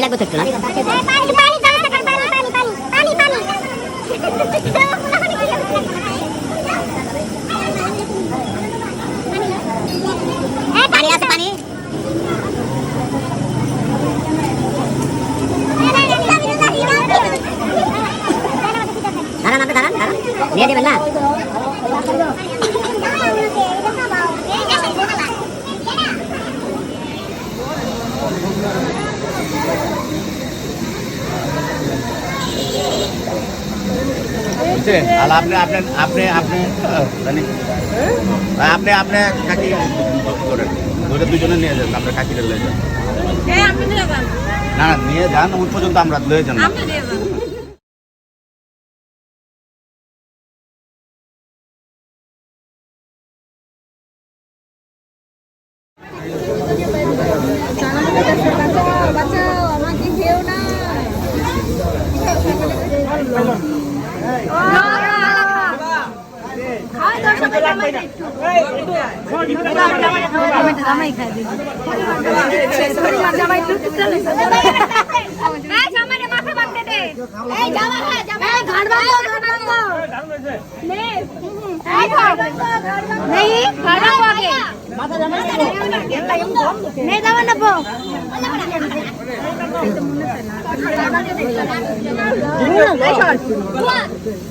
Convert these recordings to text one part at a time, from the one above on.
লাগবে তো একটু না? পানি আছে পানি? দাঁড়ান আপনি দাঁড়ান দাঁড়ান নিয়ে দেবেন না? আর আপনি আপনি আপনি আপনি আপনি আপনি কাকি করেন দুটো দুজনে নিয়ে যান আপনার কাকিটা লয়ে যান না নিয়ে যান ওই পর্যন্ত আমরা লয়ে যান না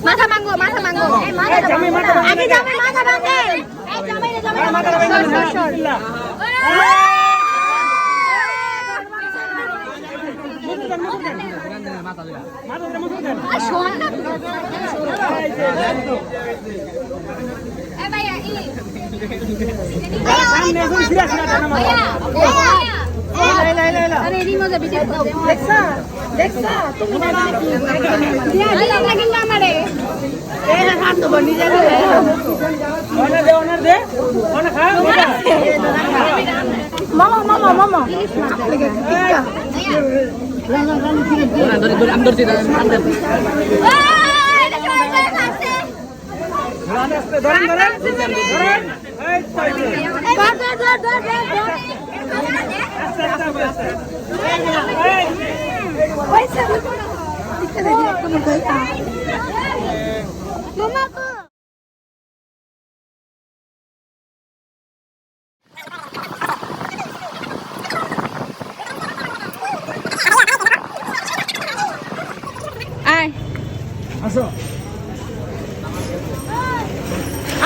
মাথা মাঙ্গো মাথা মাঙ্গো আগে যাবে মাথা ভাঙে এই জামাই রে জামাই সর এ ভাইয়া ই সামনে এখন সিরিয়াস না ভাইয়া আরে এরই মজা বিজে দেখছা তুমি না দিয়া লাগি না আমারে এরা হাত তো নিজে ওনার দে ওনা খা মামা মামা মামা ধরে আমি ধরছি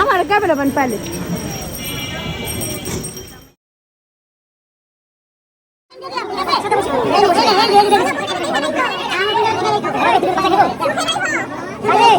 আমার ক্যামেরা বান পালে হ্যাঁ